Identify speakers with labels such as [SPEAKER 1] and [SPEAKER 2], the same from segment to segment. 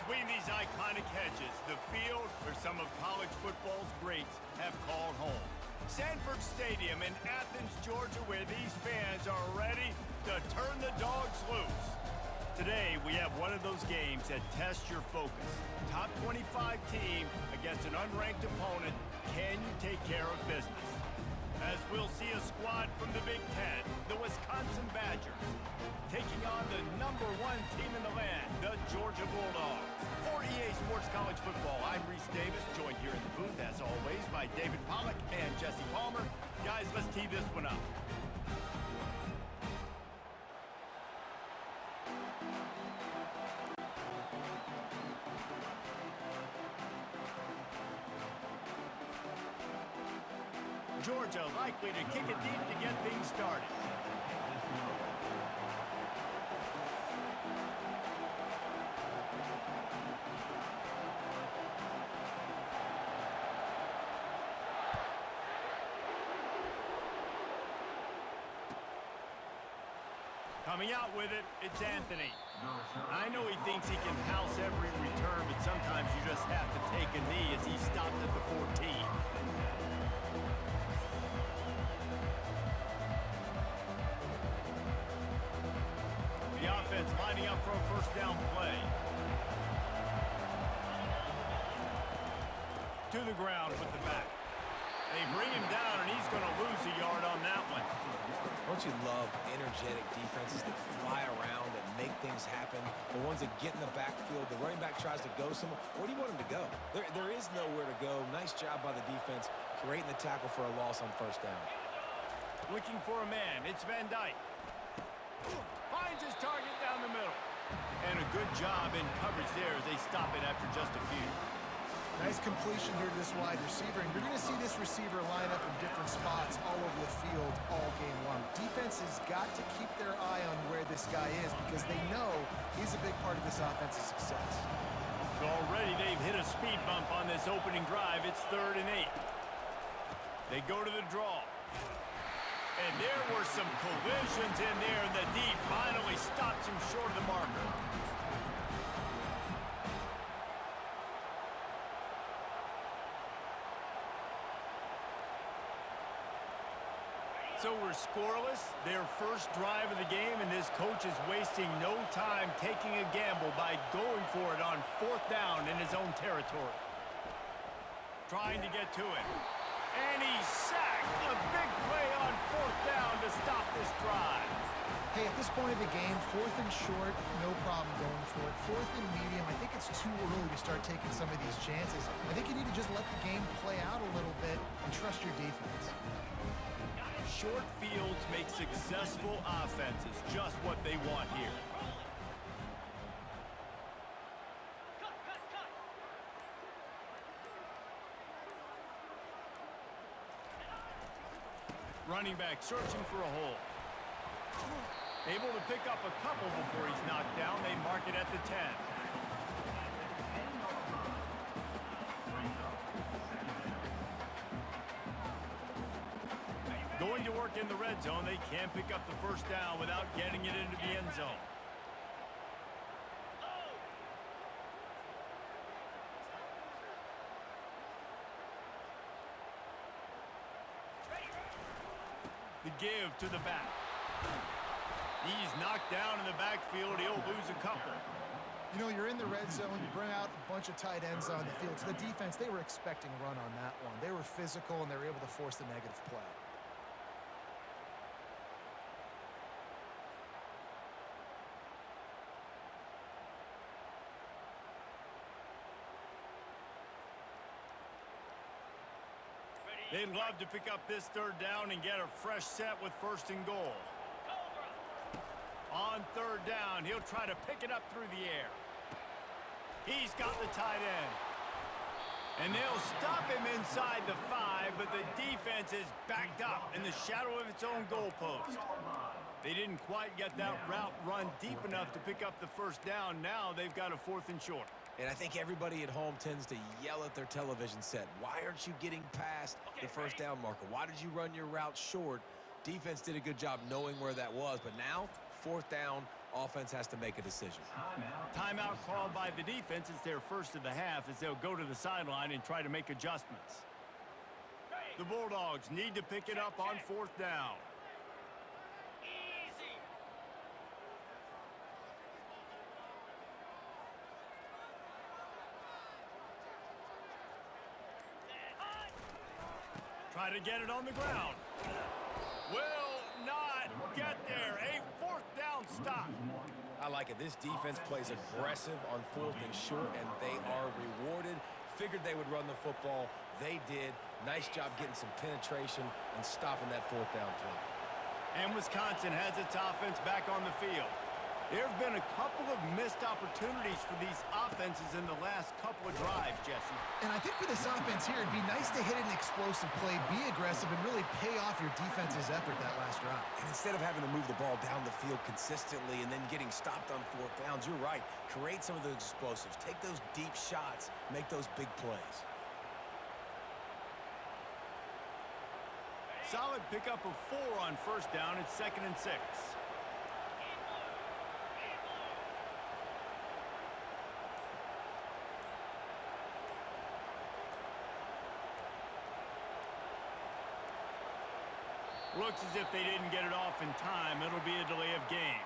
[SPEAKER 1] Between these iconic hedges, the field where some of college football's greats have called home. Sanford Stadium in Athens, Georgia, where these fans are ready to turn the dogs loose. Today, we have one of those games that tests your focus. Top 25 team against an unranked opponent. Can you take care of business? As we'll see a squad from the Big Ten, the Wisconsin Badgers, taking on the #1 team in the land, the Georgia Bulldogs. For EA Sports College Football, I'm Reese Davis, joined here in the booth, as always, by David Pollack and Jesse Palmer. Guys, let's tee this one up. Georgia likely to kick it deep to get things started. Coming out with it, it's Anthony. I know he thinks he can house every return, but sometimes you just have to take a knee as he stopped at the 14. The offense lining up for a first down play. To the ground with the back. They bring him down, and he's going to lose a yard on that one.
[SPEAKER 2] Don't you love energetic defenses that fly around and make things happen? The ones that get in the backfield, the running back tries to go somewhere. Where do you want him to go? There is nowhere to go. Nice job by the defense creating the tackle for a loss on first down.
[SPEAKER 1] Looking for a man. It's Van Dyke. Finds his target down the middle. And a good job in coverage there as they stop it after just a few.
[SPEAKER 3] Nice completion here to this wide receiver, and you're going to see this receiver line up in different spots all over the field all game long. Defense has got to keep their eye on where this guy is because they know he's a big part of this offense's success.
[SPEAKER 1] So already they've hit a speed bump on this opening drive. It's 3rd and 8. They go to the draw. And there were some collisions in there, and the D finally stops him short of the marker. So we're scoreless, their first drive of the game, and this coach is wasting no time taking a gamble by going for it on 4th down in his own territory. Trying to get to it. And he's sacked. A big play on 4th down to stop this drive.
[SPEAKER 3] Hey, at this point of the game, 4th and short, no problem going for it. 4th and medium, I think it's too early to start taking some of these chances. I think you need to just let the game play out a little bit and trust your defense.
[SPEAKER 1] Short fields make successful offenses, just what they want here. Running back searching for a hole. Able to pick up a couple before he's knocked down. They mark it at the 10. Going to work in the red zone. They can't pick up the first down without getting it into the end zone. The give to the back. He's knocked down in the backfield. He'll lose a couple.
[SPEAKER 3] You know, you're in the red zone, you bring out a bunch of tight ends on the field. So the defense, they were expecting a run on that one. They were physical, and they were able to force the negative play.
[SPEAKER 1] They'd love to pick up this 3rd down and get a fresh set with 1st and goal. On 3rd down, he'll try to pick it up through the air. He's got the tight end. And they'll stop him inside the 5, but the defense is backed up in the shadow of its own goalpost. They didn't quite get that route run deep enough to pick up the first down. Now they've got a 4th and short.
[SPEAKER 2] And I think everybody at home tends to yell at their television set. Why aren't you getting past the first down marker? Why did you run your route short? Defense did a good job knowing where that was, but now 4th down Offense has to make a decision.
[SPEAKER 1] Timeout called by the defense. It's their first of the half as they'll go to the sideline and try to make adjustments. The Bulldogs need to pick it up on fourth down. Try to get it on the ground. Will not get there. A fourth down stop.
[SPEAKER 2] I like it. This defense plays aggressive on fourth and short, and they are rewarded. Figured they would run the football. They did. Nice job getting some penetration and stopping that fourth down play.
[SPEAKER 1] And Wisconsin has its offense back on the field. There have been a couple of missed opportunities for these offenses in the last couple of drives, Jesse.
[SPEAKER 3] And I think for this offense here, it'd be nice to hit an explosive play, be aggressive, and really pay off your defense's effort that last drive.
[SPEAKER 2] And instead of having to move the ball down the field consistently and then getting stopped on fourth downs, you're right. Create some of those explosives. Take those deep shots. Make those big plays.
[SPEAKER 1] Solid pickup of 4 on first down. It's 2nd and 6. Looks as if they didn't get it off in time. It'll be a delay of game.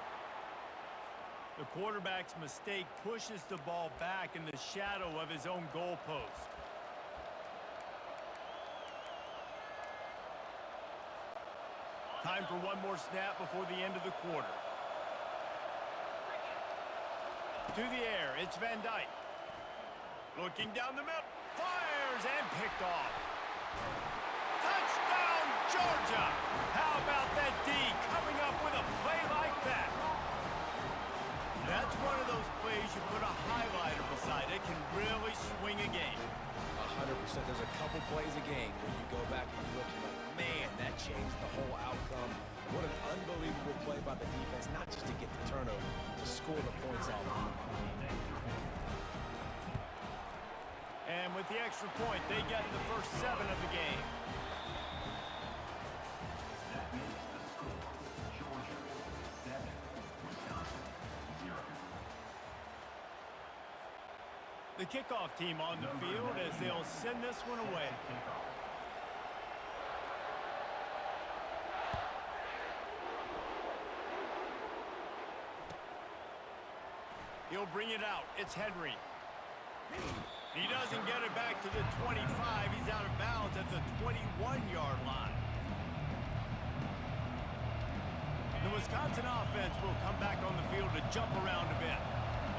[SPEAKER 1] The quarterback's mistake pushes the ball back in the shadow of his own goalpost. Time for one more snap before the end of the quarter. To the air, it's Van Dyke. Looking down the middle, fires and picked off. Touchdown, Georgia! How about that D coming up with a play like that? That's one of those plays you put a highlighter beside it, can really swing a game.
[SPEAKER 2] 100%. There's a couple plays a game where you go back and you look and you're like, man, that changed the whole outcome. What an unbelievable play by the defense, not just to get the turnover, to score the points off of it.
[SPEAKER 1] And with the extra point, they get the first 7 of the game. The kickoff team on the field as they'll send this one away. He'll bring it out. It's Henry. He doesn't get it back to the 25. He's out of bounds at the 21-yard line. The Wisconsin offense will come back on the field to jump around a bit.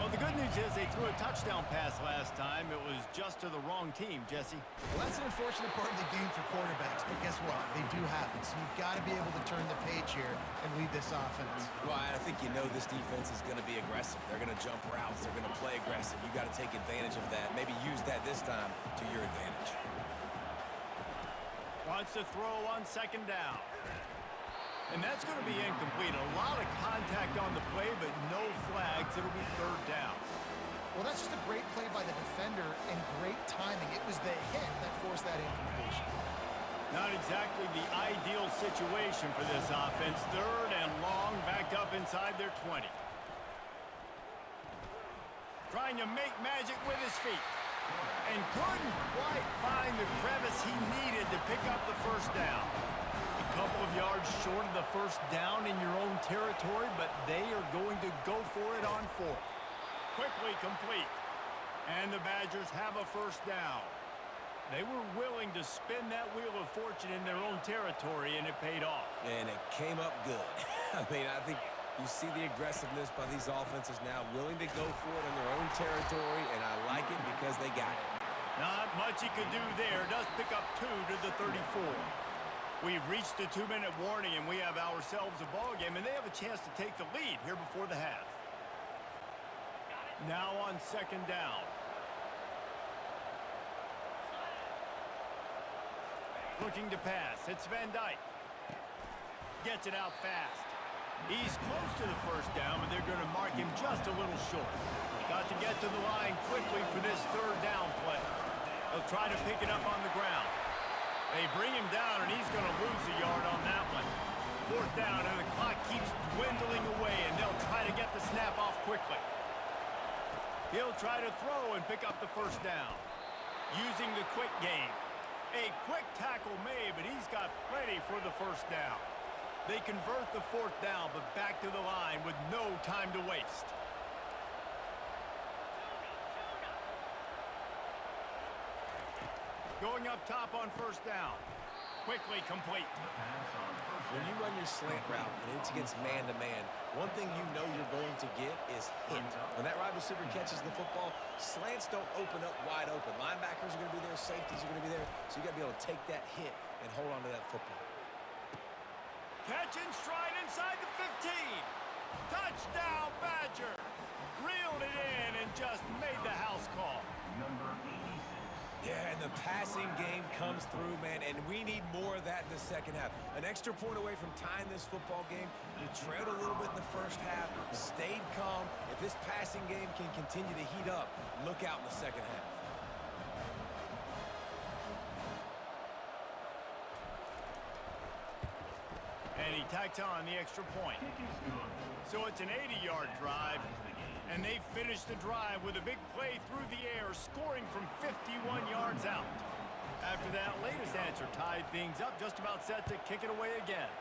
[SPEAKER 1] Well, the good news is they threw a touchdown pass last time. It was just to the wrong team, Jesse.
[SPEAKER 3] Well, that's an unfortunate part of the game for quarterbacks, but guess what? They do happen, so you've got to be able to turn the page here and lead this offense.
[SPEAKER 2] Well, I think you know this defense is going to be aggressive. They're going to jump routes. They're going to play aggressive. You got to take advantage of that. Maybe use that this time to your advantage.
[SPEAKER 1] Wants to throw on 2nd down. And that's going to be incomplete. A lot of contact on the play, but no flags. It'll be 3rd down.
[SPEAKER 3] Well, that's just a great play by the defender and great timing. It was the hit that forced that incompletion.
[SPEAKER 1] Not exactly the ideal situation for this offense. 3rd and long, backed up inside their 20. Trying to make magic with his feet. And couldn't quite find the crevice he needed to pick up the first down. A couple of yards short of the first down in your own territory, but they are going to go for it on 4th. Quickly complete. And the Badgers have a first down. They were willing to spin that wheel of fortune in their own territory, and it paid off.
[SPEAKER 2] And it came up good. I mean, I think you see the aggressiveness by these offenses now, willing to go for it in their own territory, and I like it because they got it.
[SPEAKER 1] Not much he could do there. Does pick up 2 to the 34. We've reached the 2-minute warning, and we have ourselves a ball game, and they have a chance to take the lead here before the half. Now on 2nd down. Looking to pass. It's Van Dyke. Gets it out fast. He's close to the first down, but they're going to mark him just a little short. Got to get to the line quickly for this 3rd down play. They'll try to pick it up on the ground. They bring him down, and he's going to lose a yard on that one. 4th down, and the clock keeps dwindling away, and they'll try to get the snap off quickly. He'll try to throw and pick up the 1st down. Using the quick game. A quick tackle made, but he's got plenty for the 1st down. They convert the 4th down, but back to the line with no time to waste. Going up top on 1st down. Quickly complete.
[SPEAKER 2] When you run your slant route and it's against man-to-man, one thing you know you're going to get is hit. When that wide receiver catches the football, slants don't open up wide open. Linebackers are going to be there, safeties are going to be there, so you got to be able to take that hit and hold on to that football.
[SPEAKER 1] Catch and stride inside the 15. Touchdown, Badger. Reeled it in and just made the house call.
[SPEAKER 2] Yeah, and the passing game comes through, man, and we need more of that in the second half. An extra point away from tying this football game. We trailed a little bit in the first half, stayed calm. If this passing game can continue to heat up, look out in the second half.
[SPEAKER 1] And he tacks on the extra point. So it's an 80-yard drive. And they finish the drive with a big play through the air, scoring from 51 yards out. After that latest answer tied things up, just about set to kick it away again.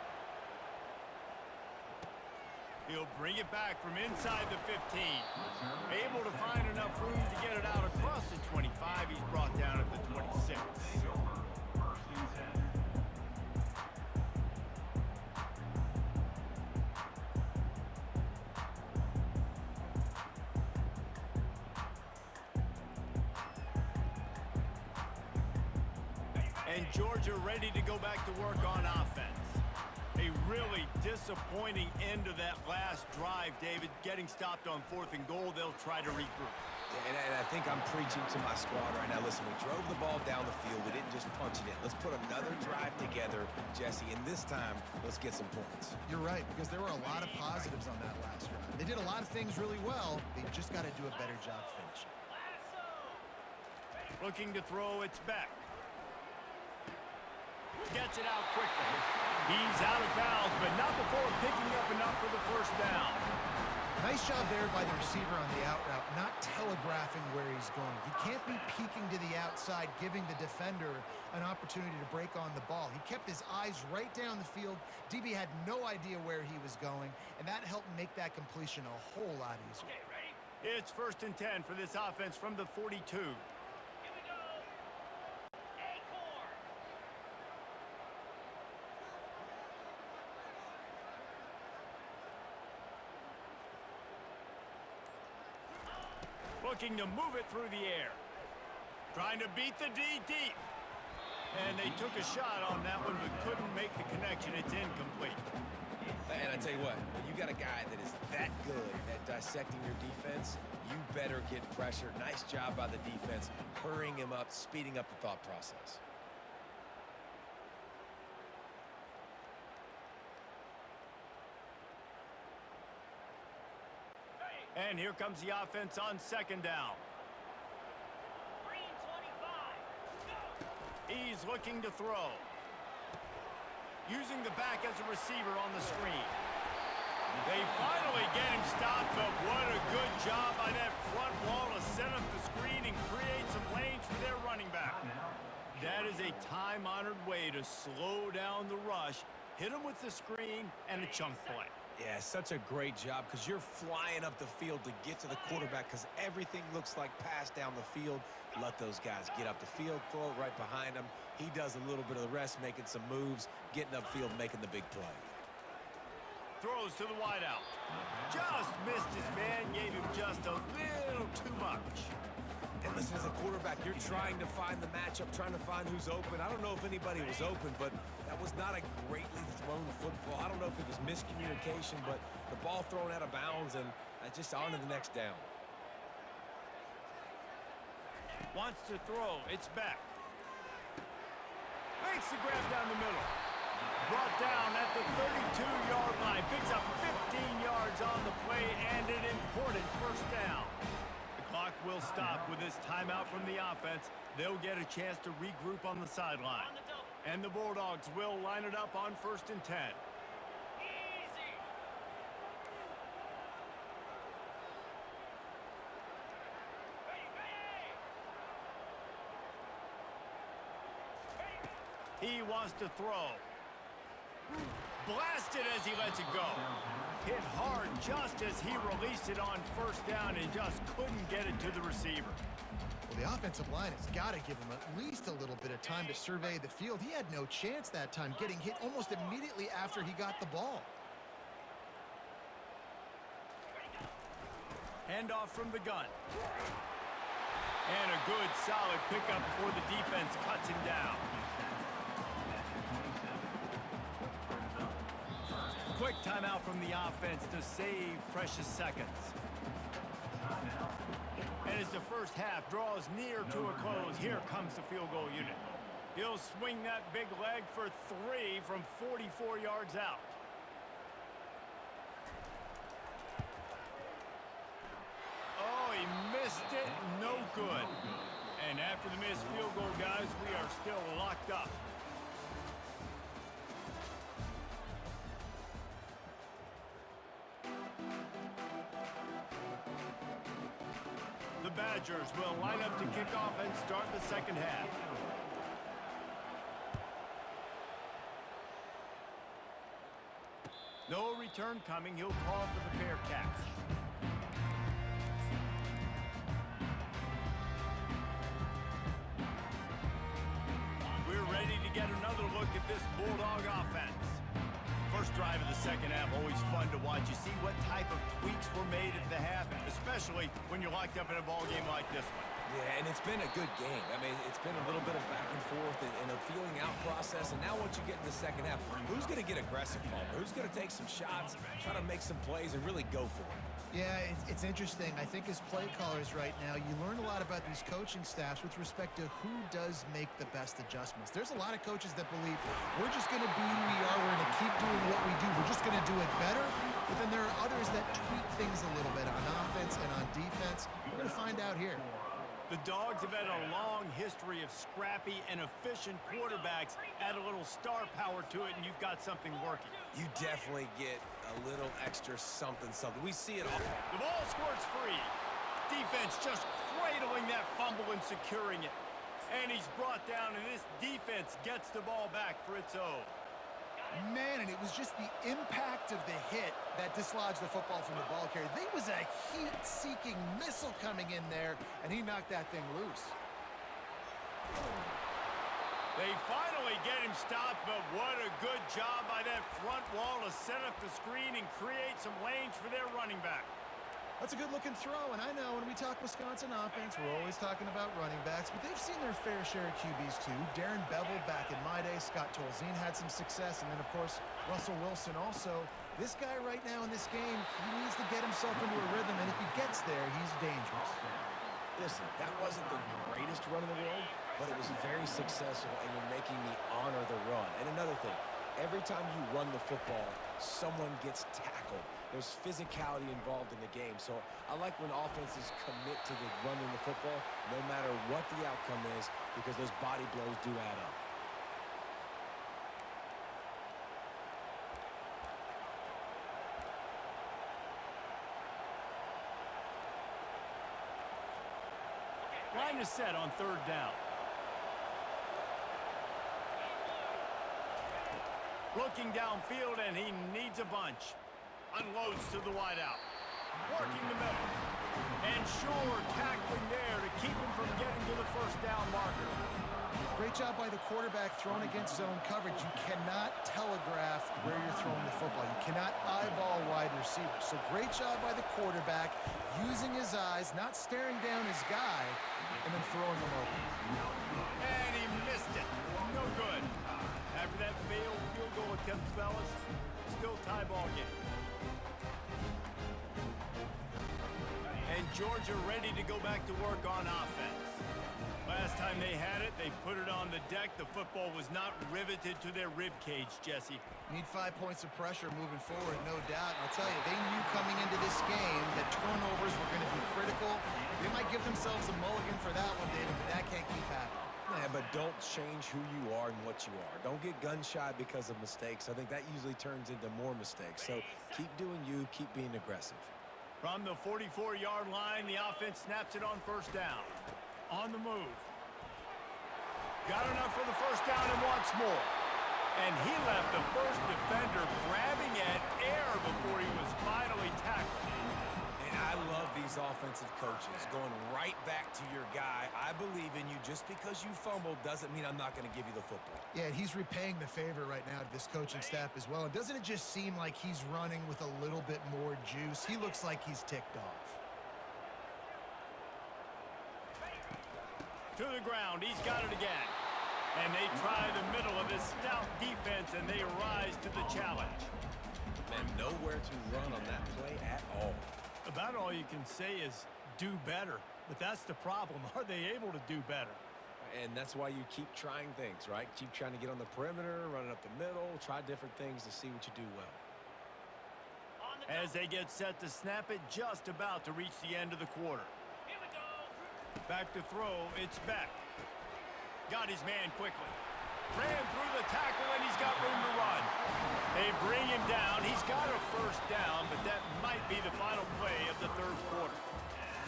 [SPEAKER 1] He'll bring it back from inside the 15. Able to find enough room to get it out across the 25. He's brought down at the 26. And Georgia ready to go back to work on offense. A really disappointing end of that last drive, David. Getting stopped on 4th and goal, they'll try to regroup.
[SPEAKER 2] And I think I'm preaching to my squad right now. Listen, we drove the ball down the field. We didn't just punch it in. Let's put another drive together, Jesse, and this time, let's get some points.
[SPEAKER 3] You're right, because there were a lot of positives on that last drive. They did a lot of things really well. They just got to do a better job finishing.
[SPEAKER 1] Looking to throw, it's Beck. Gets it out quickly. He's out of bounds, but not before picking up enough for the 1st down.
[SPEAKER 3] Nice job there by the receiver on the out route, not telegraphing where he's going. He can't be peeking to the outside, giving the defender an opportunity to break on the ball. He kept his eyes right down the field. DB had no idea where he was going, and that helped make that completion a whole lot easier.
[SPEAKER 1] It's 1st and 10 for this offense from the 42. Looking to move it through the air. Trying to beat the D deep. And they took a shot on that one, but couldn't make the connection. It's incomplete.
[SPEAKER 2] And I tell you what, when you got a guy that is that good at dissecting your defense, you better get pressure. Nice job by the defense, hurrying him up, speeding up the thought process.
[SPEAKER 1] And here comes the offense on 2nd down. He's looking to throw. Using the back as a receiver on the screen. They finally get him stopped, but what a good job by that front wall to set up the screen and create some lanes for their running back. That is a time-honored way to slow down the rush, hit him with the screen, and a chunk play.
[SPEAKER 2] Yeah, such a great job because you're flying up the field to get to the quarterback because everything looks like pass down the field. Let those guys get up the field, throw it right behind him. He does a little bit of the rest, making some moves, getting upfield, making the big play.
[SPEAKER 1] Throws to the wideout. Just missed his man, gave him just a little too much.
[SPEAKER 2] And listen, as a quarterback, you're trying to find the matchup, trying to find who's open. I don't know if anybody was open, but that was not a greatly thrown football. I don't know if it was miscommunication, but the ball thrown out of bounds and just on to the next down.
[SPEAKER 1] Wants to throw. It's back. Makes the grab down the middle. Brought down at the 32-yard line. Picks up 15 yards on the play and an important 1st down. The clock will stop with this timeout from the offense. They'll get a chance to regroup on the sideline. And the Bulldogs will line it up on 1st and 10. He wants to throw. Blasted as he lets it go. Hit hard just as he released it on first down and just couldn't get it to the receiver.
[SPEAKER 3] Well, the offensive line has got to give him at least a little bit of time to survey the field. He had no chance that time, getting hit almost immediately after he got the ball.
[SPEAKER 1] Handoff from the gun. And a good, solid pickup before the defense cuts him down. Quick timeout from the offense to save precious seconds. And as the first half draws near to a close, here comes the field goal unit. He'll swing that big leg for 3 from 44 yards out. Oh, he missed it. No good. And after the missed field goal, guys, we are still locked up. The Badgers will line up to kick off and start the second half. No return coming. He'll call for the fair catch. We're ready to get another look at this Bulldog offense. First drive of the second half, always fun to watch. You see what type of tweaks were made at the half, especially when you're locked up in a ball game like this one.
[SPEAKER 2] Yeah, and it's been a good game. I mean, it's been a little bit of back and forth and a feeling out process. And now once you get in the second half, who's going to get aggressive, Paul? Who's going to take some shots, try to make some plays, and really go for it?
[SPEAKER 3] Yeah, it's interesting. I think as play callers right now, you learn a lot about these coaching staffs with respect to who does make the best adjustments. There's a lot of coaches that believe we're just going to be who we are. We're going to keep doing what we do. We're just going to do it better. But then there are others that tweak things a little bit on offense and on defense. We're going to find out here.
[SPEAKER 1] The Dogs have had a long history of scrappy and efficient quarterbacks. Add a little star power to it, and you've got something working.
[SPEAKER 2] You definitely get a little extra something. We see it all.
[SPEAKER 1] The ball squirts free. Defense just cradling that fumble and securing it. And he's brought down, and this defense gets the ball back for its own.
[SPEAKER 3] Man, and it was just the impact of the hit that dislodged the football from the ball carrier. There was a heat-seeking missile coming in there, and he knocked that thing loose.
[SPEAKER 1] They finally get him stopped, but what a good job by that front wall to set up the screen and create some lanes for their running back.
[SPEAKER 3] That's a good-looking throw, and I know when we talk Wisconsin offense, we're always talking about running backs, but they've seen their fair share of QBs too. Darren Bevel back in my day, Scott Tolzien had some success, and then, of course, Russell Wilson also. This guy right now in this game, he needs to get himself into a rhythm, and if he gets there, he's dangerous.
[SPEAKER 2] Listen, that wasn't the greatest run in the world, but it was very successful, and you're making me honor the run. And another thing, every time you run the football, someone gets tackled. There's physicality involved in the game. So I like when offenses commit to the running the football, no matter what the outcome is, because those body blows do add up.
[SPEAKER 1] Line is set on third down. Looking downfield, and he needs a bunch. Unloads to the wideout. Working the middle. And sure, tackling there to keep him from getting to the first down marker.
[SPEAKER 3] Great job by the quarterback thrown against zone coverage. You cannot telegraph where you're throwing the football. You cannot eyeball wide receivers. So great job by the quarterback using his eyes, not staring down his guy, and then throwing him open.
[SPEAKER 1] And he missed it. No good. After that failed field goal attempt, fellas, still tie ball game. And Georgia ready to go back to work on offense. Last time they had it, they put it on the deck. The football was not riveted to their rib cage, Jesse.
[SPEAKER 3] Need 5 points of pressure moving forward, no doubt. And I'll tell you, they knew coming into this game that turnovers were going to be critical. They might give themselves a mulligan for that one, David, but that can't keep happening.
[SPEAKER 2] Yeah, but don't change who you are and what you are. Don't get gun-shy because of mistakes. I think that usually turns into more mistakes. So keep doing you, keep being aggressive.
[SPEAKER 1] From the 44-yard line, the offense snaps it on first down. On the move. Got enough for the first down and wants more. And he left the first defender grabbing at air before he was finally tackled.
[SPEAKER 2] And I love these offensive coaches going right back to your guy. I believe in you. Just because you fumbled doesn't mean I'm not going to give you the football.
[SPEAKER 3] Yeah, and he's repaying the favor right now to this coaching staff as well. And doesn't it just seem like he's running with a little bit more juice? He looks like he's ticked off.
[SPEAKER 1] To the ground, he's got it again. And they try the middle of this stout defense, and they rise to the challenge.
[SPEAKER 2] And nowhere to run on that play at all.
[SPEAKER 1] About all you can say is do better. But that's the problem. Are they able to do better?
[SPEAKER 2] And that's why you keep trying things, right? Keep trying to get on the perimeter, running up the middle, try different things to see what you do well.
[SPEAKER 1] As they get set to snap it, just about to reach the end of the quarter. Back to throw, it's Beck. Got his man quickly. Ran through the tackle, and he's got room to run. They bring him down. He's got a first down, but that might be the final play of the third quarter.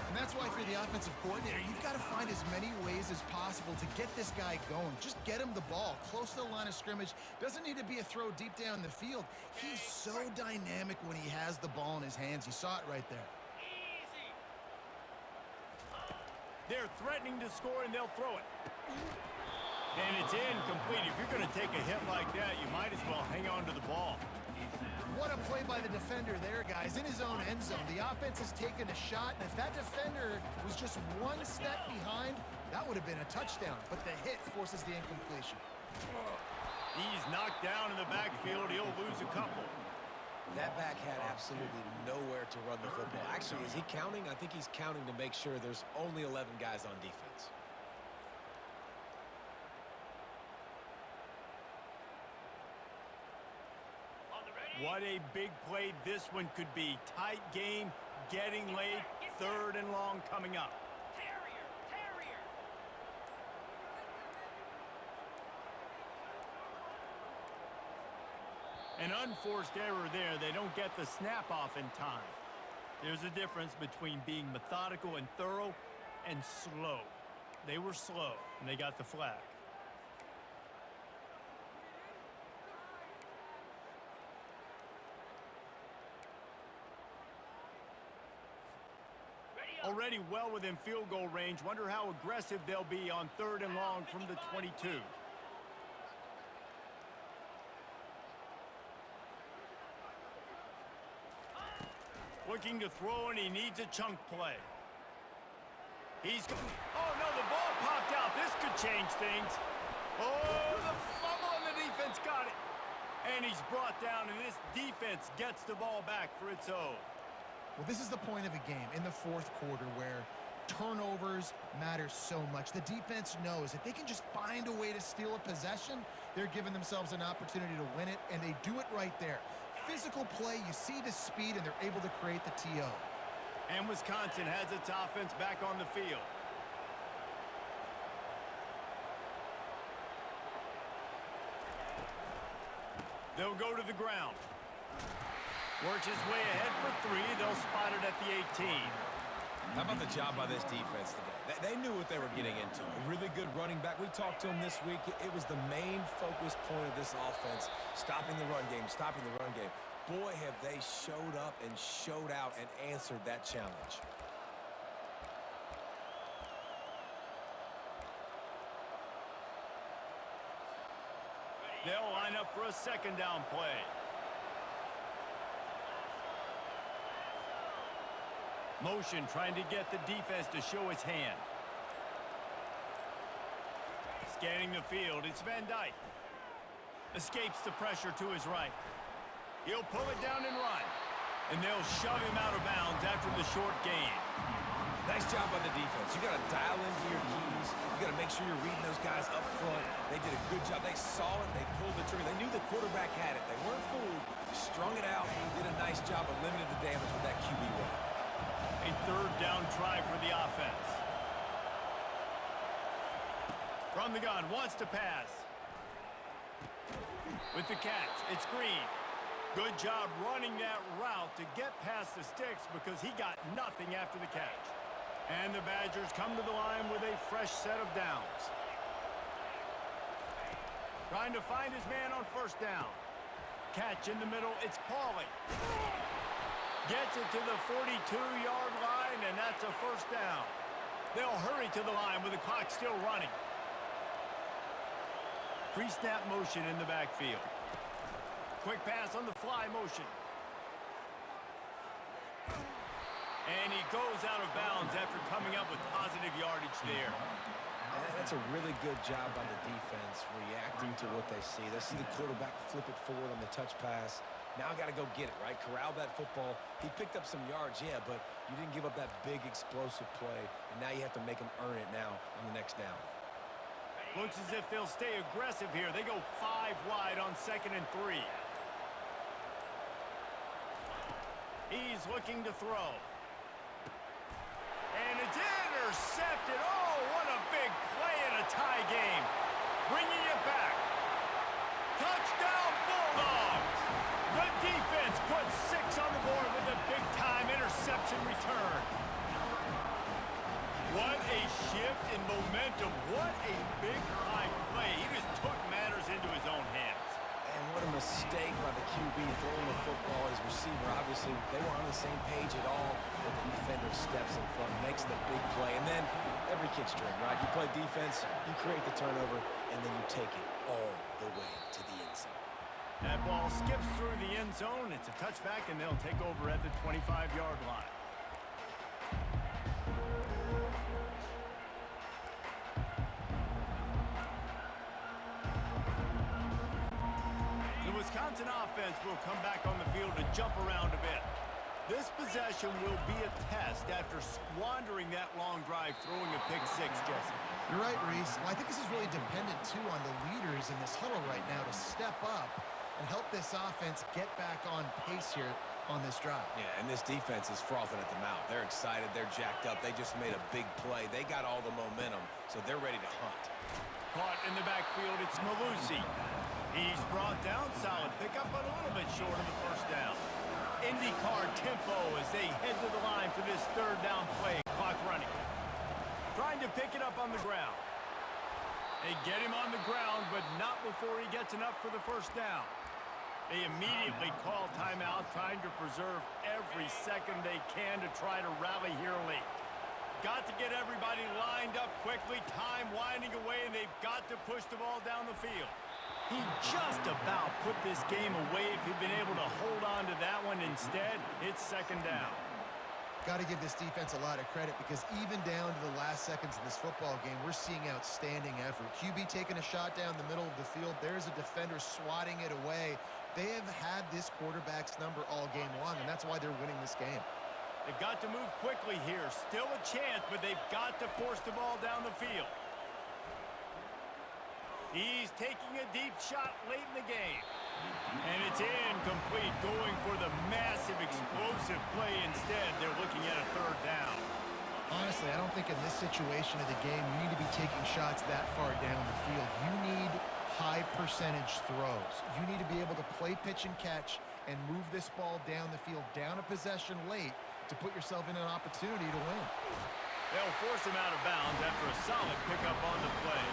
[SPEAKER 3] And that's why for the offensive coordinator, you've got to find as many ways as possible to get this guy going. Just get him the ball close to the line of scrimmage. Doesn't need to be a throw deep down the field. He's so dynamic when he has the ball in his hands. You saw it right there.
[SPEAKER 1] They're threatening to score, and they'll throw it. And it's incomplete. If you're going to take a hit like that, you might as well hang on to the ball.
[SPEAKER 3] What a play by the defender there, guys. In his own end zone, the offense has taken a shot, and if that defender was just one step behind, that would have been a touchdown. But the hit forces the incompletion.
[SPEAKER 1] He's knocked down in the backfield. He'll lose a couple.
[SPEAKER 2] That back had absolutely nowhere to run the football. Actually, is he counting? I think he's counting to make sure there's only 11 guys on defense.
[SPEAKER 1] What a big play this one could be. Tight game, getting late, third and long coming up. An unforced error there. They don't get the snap off in time. There's a difference between being methodical and thorough and slow. They were slow, and they got the flag. Already well within field goal range. Wonder how aggressive they'll be on third and long from the 22. Looking to throw, and he needs a chunk play. Oh, no, the ball popped out. This could change things. Oh, the fumble, and the defense got it. And he's brought down, and this defense gets the ball back for its own.
[SPEAKER 3] Well, this is the point of a game in the fourth quarter where turnovers matter so much. The defense knows if they can just find a way to steal a possession, they're giving themselves an opportunity to win it, and they do it right there. Physical play, you see the speed, and they're able to create the TO.
[SPEAKER 1] And Wisconsin has its offense back on the field. They'll go to the ground. Works his way ahead for three. They'll spot it at the 18.
[SPEAKER 2] How about the job by this defense today? They knew what they were getting into. A really good running back. We talked to him this week. It was the main focus point of this offense, stopping the run game, stopping the run game. Boy, have they showed up and showed out and answered that challenge.
[SPEAKER 1] They'll line up for a second down play. Motion trying to get the defense to show his hand. Scanning the field, it's Van Dyke. Escapes the pressure to his right. He'll pull it down and run. And they'll shove him out of bounds after the short gain.
[SPEAKER 2] Nice job by the defense. You got to dial into your keys. You got to make sure you're reading those guys up front. They did a good job. They saw it. They pulled the trigger. They knew the quarterback had it. They weren't fooled. Strung it out. Did a nice job of limiting the damage with that QB run.
[SPEAKER 1] A third down try for the offense. From the gun, wants to pass. With the catch, it's Green. Good job running that route to get past the sticks because he got nothing after the catch. And the Badgers come to the line with a fresh set of downs. Trying to find his man on first down. Catch in the middle. It's Pauly. Gets it to the 42-yard line, and that's a first down. They'll hurry to the line with the clock still running. Pre-snap motion in the backfield. Quick pass on the fly motion. And he goes out of bounds after coming up with positive yardage there.
[SPEAKER 2] That's a really good job by the defense, reacting to what they see. They see the quarterback flip it forward on the touch pass. Now I got to go get it, right? Corral that football. He picked up some yards, yeah, but you didn't give up that big explosive play, and now you have to make him earn it now on the next down.
[SPEAKER 1] Looks as if they'll stay aggressive here. They go 5 wide on 2nd and 3. He's looking to throw. And it's intercepted. Oh, what a big play in a tie game. Bringing it back. Touchdown, Bulldogs. The defense puts 6 on the board with a big-time interception return. What a shift in momentum. What a big-time play. He just took matters into his own hands.
[SPEAKER 2] And what a mistake by the QB throwing the football. His receiver, obviously, they were on the same page at all. But the defender steps in front, makes the big play. And then every kid's dream, right? You play defense, you create the turnover, and then you take it all the way to the end zone.
[SPEAKER 1] That ball skips through the end zone. It's a touchback, and they'll take over at the 25-yard line. The Wisconsin offense will come back on the field to jump around a bit. This possession will be a test after squandering that long drive, throwing a pick six, Jesse.
[SPEAKER 3] You're right, Reese. Well, I think this is really dependent, too, on the leaders in this huddle right now to step up and help this offense get back on pace here on this drive.
[SPEAKER 2] Yeah, and this defense is frothing at the mouth. They're excited. They're jacked up. They just made a big play. They got all the momentum, so they're ready to hunt.
[SPEAKER 1] Caught in the backfield, it's Malusi. He's brought down, solid pickup, but a little bit short of the first down. IndyCar tempo as they head to the line for this 3rd down play. Clock running. Trying to pick it up on the ground. They get him on the ground, but not before he gets enough for the first down. They immediately call timeout, trying to preserve every second they can to try to rally here late. Got to get everybody lined up quickly, time winding away, and they've got to push the ball down the field. He just about put this game away if he'd been able to hold on to that one. Instead, it's 2nd down.
[SPEAKER 3] Got to give this defense a lot of credit because even down to the last seconds of this football game, we're seeing outstanding effort. QB taking a shot down the middle of the field. There's a defender swatting it away. They have had this quarterback's number all game long, and that's why they're winning this game.
[SPEAKER 1] They've got to move quickly here. Still a chance, but they've got to force the ball down the field. He's taking a deep shot late in the game. And it's incomplete, going for the massive explosive play instead. They're looking at a 3rd down.
[SPEAKER 3] Honestly, I don't think in this situation of the game you need to be taking shots that far down the field. You need high percentage throws. You need to be able to play pitch and catch and move this ball down the field, down a possession late to put yourself in an opportunity to win.
[SPEAKER 1] They'll force him out of bounds after a solid pickup on the play.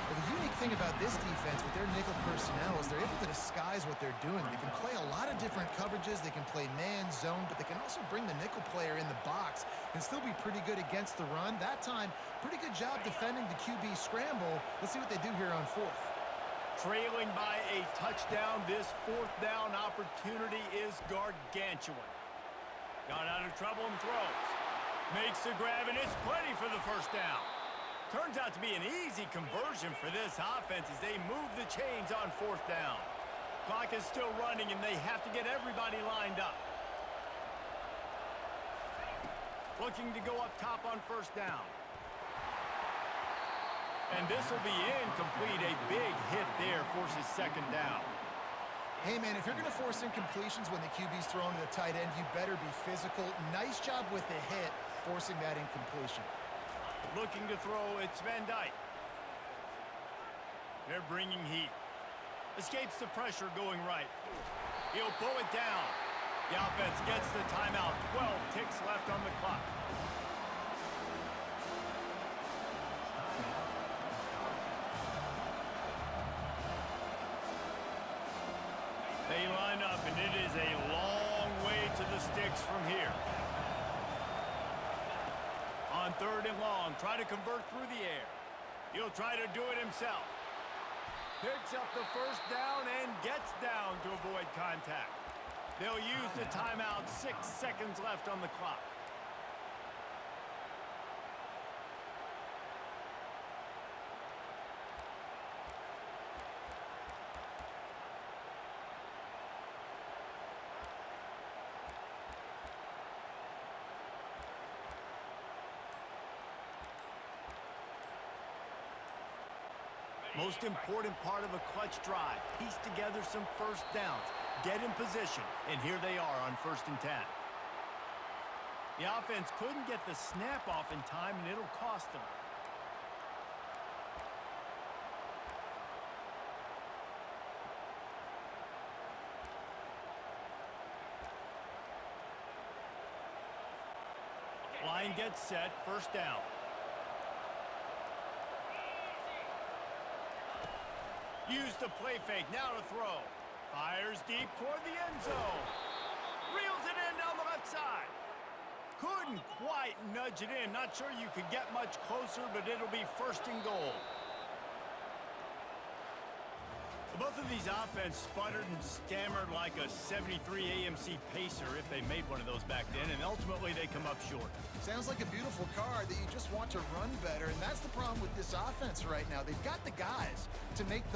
[SPEAKER 3] Well, the unique thing about this defense with their nickel personnel is they're able to disguise what they're doing. They can play a lot of different coverages. They can play man, zone, but they can also bring the nickel player in the box and still be pretty good against the run. That time, pretty good job defending the QB scramble. Let's see what they do here on 4th.
[SPEAKER 1] Trailing by a touchdown, this 4th down opportunity is gargantuan. Got out of trouble and throws. Makes the grab, and it's plenty for the first down. Turns out to be an easy conversion for this offense as they move the chains on 4th down. Clock is still running, and they have to get everybody lined up. Looking to go up top on 1st down. And this will be incomplete. A big hit there forces 2nd down.
[SPEAKER 3] Hey, man, if you're going to force incompletions when the QB's thrown to the tight end, you better be physical. Nice job with the hit, forcing that incompletion.
[SPEAKER 1] Looking to throw, it's Van Dyke. They're bringing heat. Escapes the pressure going right. He'll pull it down. The offense gets the timeout. 12 ticks left on the clock. sticks from here. On 3rd and long, try to convert through the air. He'll try to do it himself. Picks up the first down and gets down to avoid contact. They'll use the timeout. 6 seconds left on the clock. Most important part of a clutch drive. Piece together some first downs. Get in position. And here they are on 1st and 10. The offense couldn't get the snap off in time, and it'll cost them. Line gets set. 1st down. Use the play fake, now to throw. Fires deep toward the end zone. Reels it in down the left side. Couldn't quite nudge it in. Not sure you could get much closer, but it'll be 1st and goal. Both of these offenses sputtered and stammered like a 73 AMC Pacer if they made one of those back then, and ultimately they come up short.
[SPEAKER 3] Sounds like a beautiful car that you just want to run better, and that's the problem with this offense right now. They've got the guys to make the